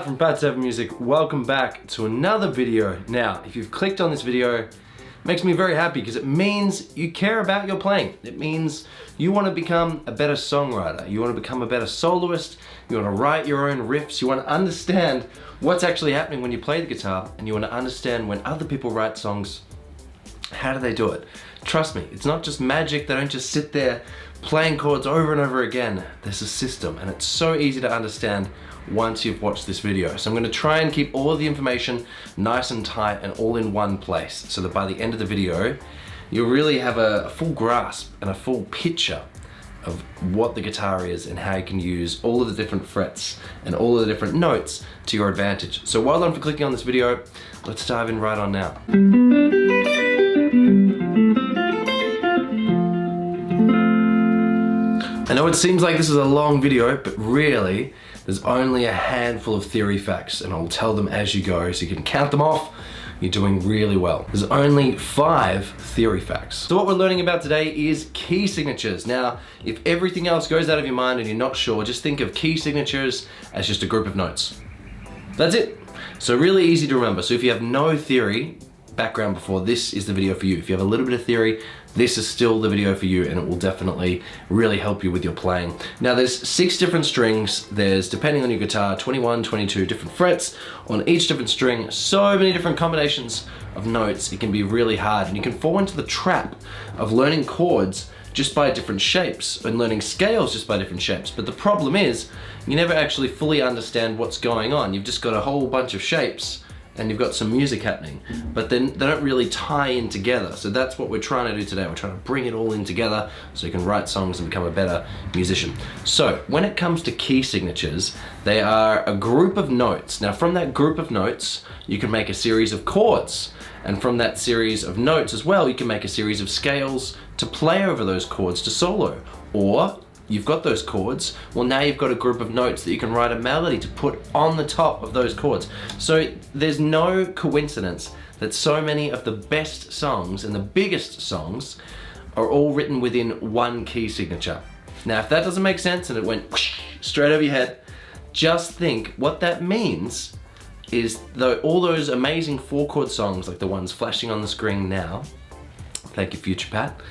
Pat from Pat 7 Music. Welcome back to another video. Now, if you've clicked on this video, it makes me very happy because it means you care about your playing. It means you want to become a better songwriter. You want to become a better soloist. You want to write your own riffs. You want to understand what's actually happening when you play the guitar, and you want to understand when other people write songs, how do they do it? Trust me, it's not just magic. They don't just sit there playing chords over and over again. There's a system, and it's so easy to understand once you've watched this video. So I'm going to try and keep all of the information nice and tight and all in one place, so that by the end of the video you'll really have a full grasp and a full picture of what the guitar is and how you can use all of the different frets and all of the different notes to your advantage. So well done for clicking on this video. Let's dive in right on now. I know it seems like this is a long video, but really there's only a handful of theory facts, and I'll tell them as you go so you can count them off. You're doing really well. There's only 5 theory facts. So what we're learning about today is key signatures. Now, if everything else goes out of your mind and you're not sure, just think of key signatures as just a group of notes. That's it. So really easy to remember. So if you have no theory background before, this is the video for you. If you have a little bit of theory, this is still the video for you, and it will definitely really help you with your playing. Now there's 6 different strings. There's, depending on your guitar, 21, 22 different frets on each different string. So many different combinations of notes. It can be really hard, and you can fall into the trap of learning chords just by different shapes and learning scales just by different shapes. But the problem is you never actually fully understand what's going on. You've just got a whole bunch of shapes and you've got some music happening, but then they don't really tie in together. So that's what we're trying to do today. We're trying to bring it all in together so you can write songs and become a better musician. So when it comes to key signatures, they are a group of notes. Now from that group of notes, you can make a series of chords. And from that series of notes as well, you can make a series of scales to play over those chords to solo. Or you've got those chords, well now you've got a group of notes that you can write a melody to put on the top of those chords. So there's no coincidence that so many of the best songs and the biggest songs are all written within one key signature. Now if that doesn't make sense and it went straight over your head, just think what that means is all those amazing 4-chord songs like the ones flashing on the screen now, thank you future Pat,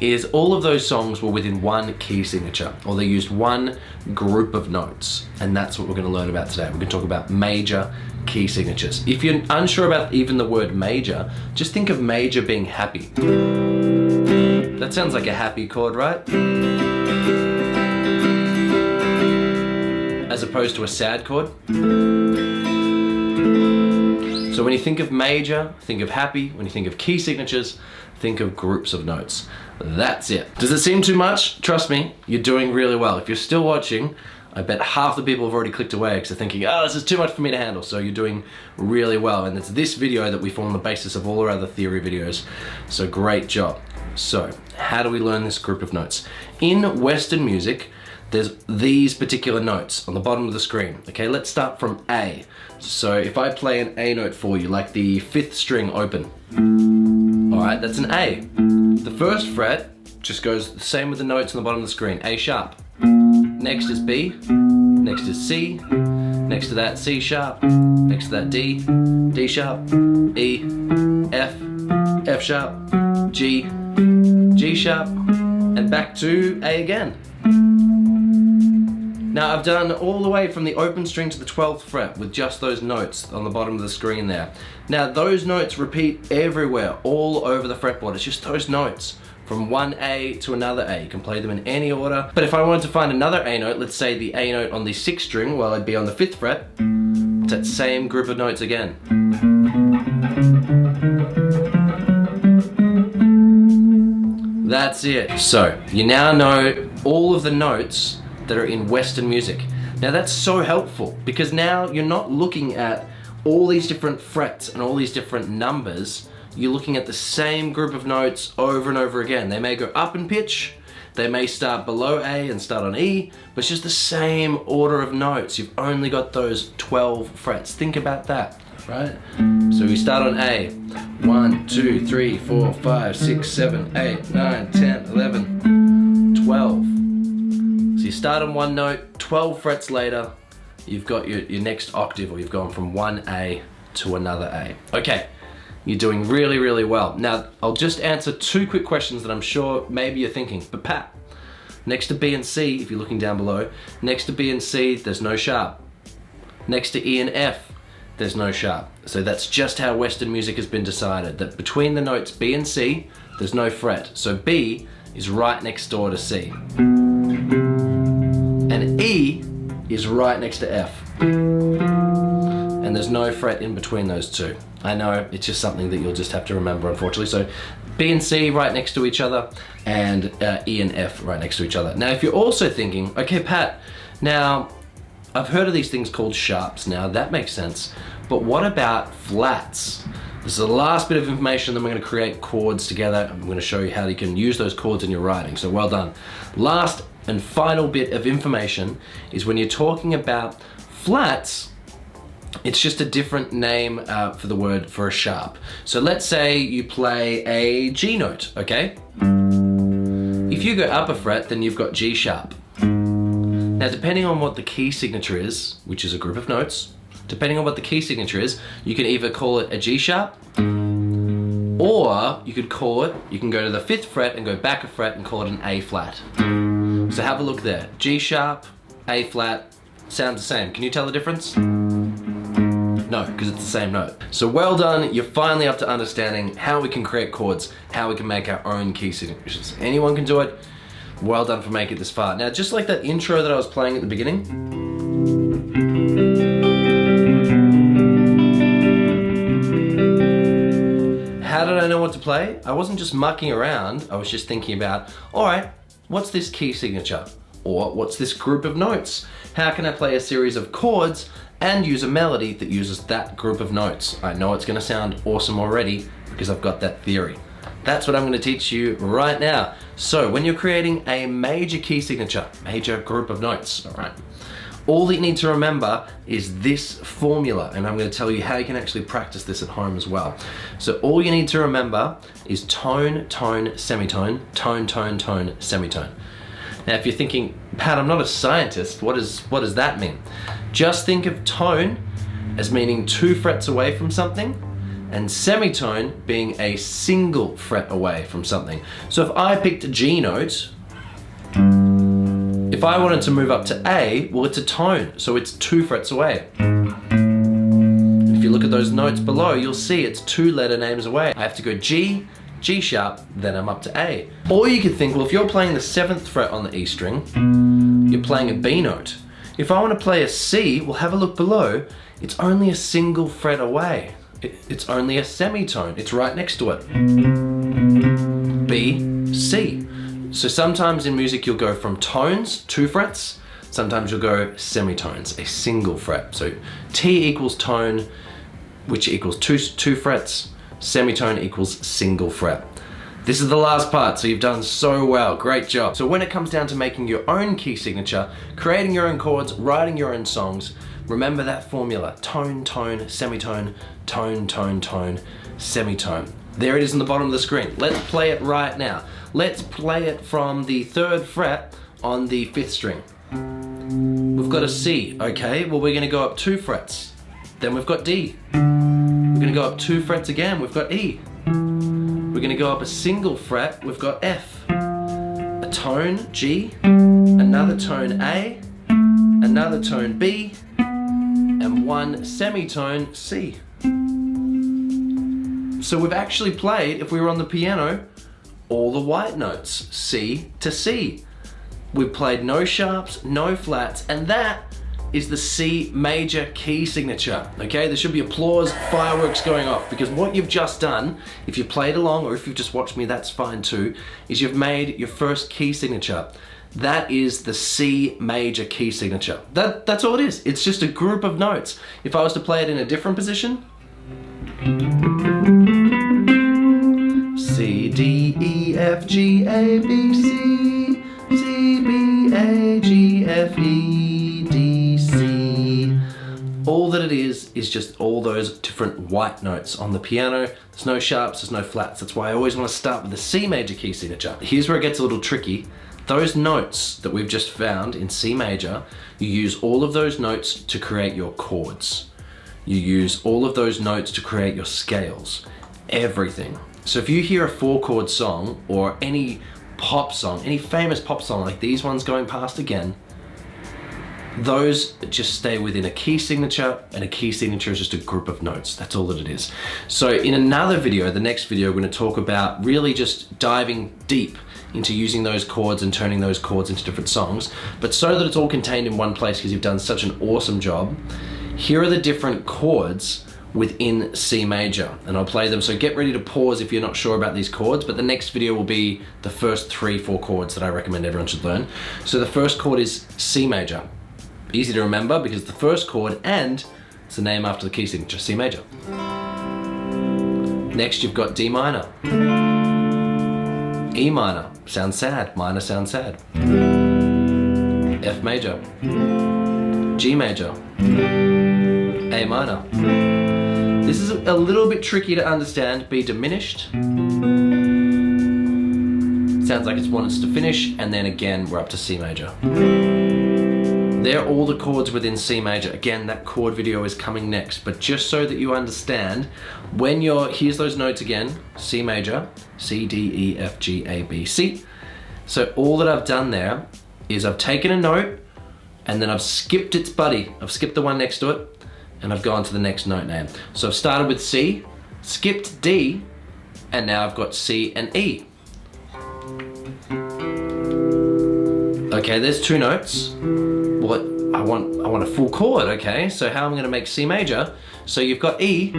is all of those songs were within one key signature, or they used one group of notes, and that's what we're going to learn about today. We're going to talk about major key signatures. If you're unsure about even the word major, just think of major being happy. That sounds like a happy chord, right? As opposed to a sad chord. So when you think of major, think of happy. When you think of key signatures, think of groups of notes. That's it. Does it seem too much? Trust me, you're doing really well. If you're still watching, I bet half the people have already clicked away because they're thinking, oh, this is too much for me to handle. So you're doing really well. And it's this video that we form the basis of all our other theory videos. So great job. So how do we learn this group of notes? In Western music, there's these particular notes on the bottom of the screen. Okay, let's start from A. So if I play an A note for you, like the 5th string open. All right, that's an A. The first fret just goes the same with the notes on the bottom of the screen, A sharp. Next is B, next is C, next to that C sharp, next to that D, D sharp, E, F, F sharp, G, G sharp, and back to A again. Now I've done all the way from the open string to the 12th fret with just those notes on the bottom of the screen there. Now those notes repeat everywhere, all over the fretboard. It's just those notes from one A to another A. You can play them in any order. But if I wanted to find another A note, let's say the A note on the 6th string, well I'd be on the 5th fret. It's that same group of notes again. That's it. So you now know all of the notes that are in Western music. Now that's so helpful because now you're not looking at all these different frets and all these different numbers. You're looking at the same group of notes over and over again. They may go up in pitch, they may start below A and start on E, but it's just the same order of notes. You've only got those 12 frets. Think about that, right? So we start on A. 1, 2, 3, 4, 5, 6, 7, 8, 9, 10, 11, 12. So you start on one note, 12 frets later, you've got your next octave, or you've gone from one A to another A. Okay, you're doing really, really well. Now, I'll just answer 2 quick questions that I'm sure maybe you're thinking, but Pat, next to B and C, if you're looking down below, next to B and C, there's no sharp. Next to E and F, there's no sharp. So that's just how Western music has been decided, that between the notes B and C, there's no fret. So B is right next door to C. And E is right next to F. And there's no fret in between those two. I know, it's just something that you'll just have to remember, unfortunately. So B and C right next to each other, and E and F right next to each other. Now, if you're also thinking, okay, Pat, now, I've heard of these things called sharps now, that makes sense. But what about flats? This is the last bit of information, then we're gonna create chords together. I'm gonna show you how you can use those chords in your writing, so well done. Last and final bit of information is when you're talking about flats, it's just a different name for the word for a sharp. So let's say you play a G note, okay? If you go upper fret, then you've got G sharp. Now, depending on what the key signature is, which is a group of notes, depending on what the key signature is, you can either call it a G sharp, or you could call it, you can go to the 5th fret and go back a fret and call it an A flat. So have a look there. G sharp, A flat, sounds the same. Can you tell the difference? No, because it's the same note. So well done, you're finally up to understanding how we can create chords, how we can make our own key signatures. Anyone can do it. Well done for making it this far. Now, just like that intro that I was playing at the beginning, how did I know what to play? I wasn't just mucking around, I was just thinking about, all right, what's this key signature? Or what's this group of notes? How can I play a series of chords and use a melody that uses that group of notes? I know it's gonna sound awesome already because I've got that theory. That's what I'm gonna teach you right now. So when you're creating a major key signature, major group of notes, all right, all that you need to remember is this formula, and I'm gonna tell you how you can actually practice this at home as well. So all you need to remember is tone, tone, semitone, tone, tone, tone, semitone. Now, if you're thinking, Pat, I'm not a scientist, what does that mean? Just think of tone as meaning 2 frets away from something, and semitone being a single fret away from something. So if I picked a G note, if I wanted to move up to A, well, it's a tone, so it's 2 frets away. And if you look at those notes below, you'll see it's 2 letter names away. I have to go G, G sharp, then I'm up to A. Or you could think, well, if you're playing the 7th fret on the E string, you're playing a B note. If I want to play a C, well, have a look below, it's only a single fret away. It's only a semitone, it's right next to it. B, C. So sometimes in music you'll go from tones, 2 frets, sometimes you'll go semitones, a single fret. So T equals tone, which equals 2 frets, semitone equals single fret. This is the last part, so you've done so well, great job. So when it comes down to making your own key signature, creating your own chords, writing your own songs, remember that formula, tone, tone, semitone, tone, tone, tone, semitone. There it is on the bottom of the screen. Let's play it right now. Let's play it from the 3rd fret on the 5th string. We've got a C, okay? Well, we're gonna go up 2 frets. Then we've got D. We're gonna go up 2 frets again, we've got E. We're gonna go up a single fret, we've got F. A tone, G, another tone, A, another tone, B, and 1 semitone, C. So we've actually played, if we were on the piano, all the white notes, C to C. We've played no sharps, no flats, and that is the C major key signature, okay? There should be applause, fireworks going off, because what you've just done, if you played along or if you've just watched me, that's fine too, is you've made your first key signature. That is the C major key signature. That's all it is. It's just a group of notes. If I was to play it in a different position, C, D, E, F, G, A, B, C, C, B, A, G, F, E, D, C. All that it is just all those different white notes on the piano. There's no sharps, there's no flats. That's why I always want to start with the C major key signature. Here's where it gets a little tricky. those notes that we've just found in C major, you use all of those notes to create your chords. You use all of those notes to create your scales, everything. So if you hear a 4-chord song or any pop song, any famous pop song like these ones going past again, those just stay within a key signature, and a key signature is just a group of notes. That's all that it is. So in another video, the next video, we're going to talk about really just diving deep into using those chords and turning those chords into different songs. But so that it's all contained in one place, because you've done such an awesome job, here are the different chords within C major, and I'll play them. So get ready to pause if you're not sure about these chords, but the next video will be the first 3-4 chords that I recommend everyone should learn. So the first chord is C major. Easy to remember because the first chord, and it's the name after the key signature, C major. Next you've got D minor. E minor, sounds sad, minor sounds sad. F major. G major. A minor. This is a little bit tricky to understand. B diminished. Sounds like it's wanting us to finish, and then again we're up to C major. They're all the chords within C major. Again, that chord video is coming next, but just so that you understand, when here's those notes again, C major, C, D, E, F, G, A, B, C. So all that I've done there is I've taken a note and then I've skipped its buddy. I've skipped the one next to it and I've gone to the next note name. So I've started with C, skipped D, and now I've got C and E. Okay, there's 2 notes. What I want a full chord, okay? So how am I gonna make C major? So you've got E,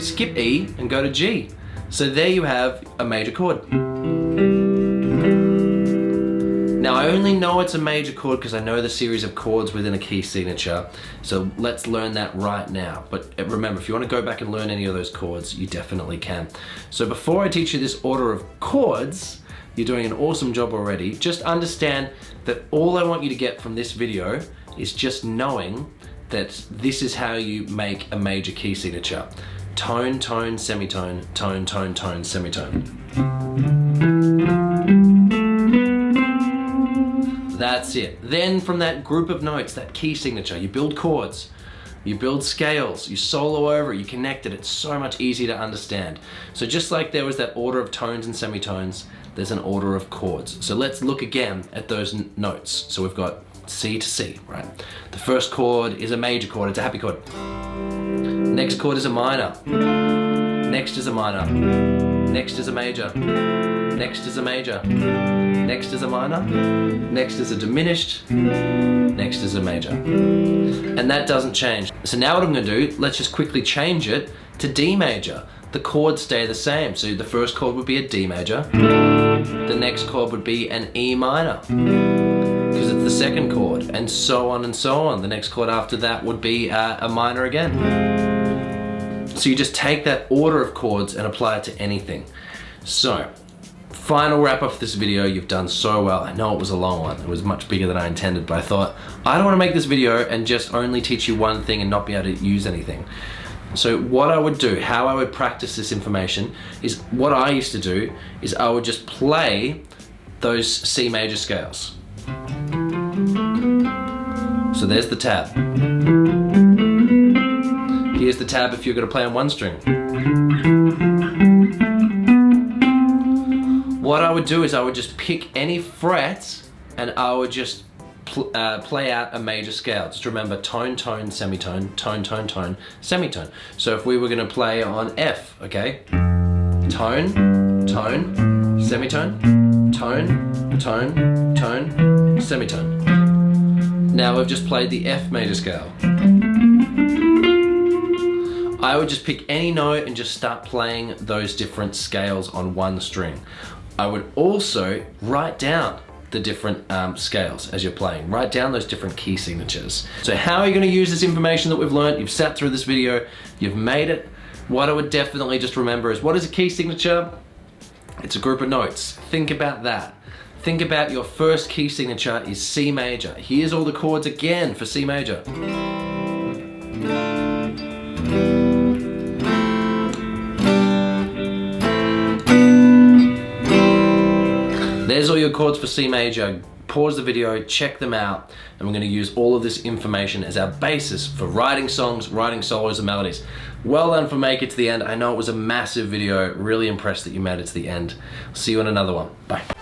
skip E, and go to G. So there you have a major chord. Now I only know it's a major chord because I know the series of chords within a key signature. So let's learn that right now. But remember, if you want to go back and learn any of those chords, you definitely can. So before I teach you this order of chords, you're doing an awesome job already. Just understand that all I want you to get from this video is just knowing that this is how you make a major key signature. Tone, tone, semitone, tone, tone, tone, semitone. That's it. Then from that group of notes, that key signature, you build chords, you build scales, you solo over it, you connect it. It's so much easier to understand. So just like there was that order of tones and semitones, there's an order of chords. So let's look again at those notes. So we've got C to C, right? The first chord is a major chord, it's a happy chord. Next chord is a minor. Next is a minor. Next is a major. Next is a major. Next is a minor. Next is a diminished. Next is a major. And that doesn't change. So now what I'm gonna do, let's just quickly change it to D major. The chords stay the same. So the first chord would be a D major. The next chord would be an E minor, because it's the second chord, and so on and so on. The next chord after that would be a minor again. So you just take that order of chords and apply it to anything. So, final wrap up of this video. You've done so well. I know it was a long one. It was much bigger than I intended, but I thought, I don't want to make this video and just only teach you one thing and not be able to use anything. So what I would do, how I would practice this information, is what I used to do is I would just play those C major scales. So there's the tab. Here's the tab if you're going to play on one string. What I would do is I would just pick any fret and I would just play out a major scale. Just remember tone, tone, semitone, tone, tone, tone, semitone. So if we were going to play on F, okay? Tone, tone, semitone, tone, tone, tone, semitone. Now we've just played the F major scale. I would just pick any note and just start playing those different scales on one string. I would also write down the different scales as you're playing. Write down those different key signatures. So how are you going to use this information that we've learned? You've sat through this video, you've made it. What I would definitely just remember is, what is a key signature? It's a group of notes. Think about that. Think about your first key signature is C major. Here's all the chords again for C major. There's all your chords for C major. Pause the video, check them out, and we're going to use all of this information as our basis for writing songs, writing solos and melodies. Well done for making it to the end. I know it was a massive video. Really impressed that you made it to the end. See you in another one. Bye.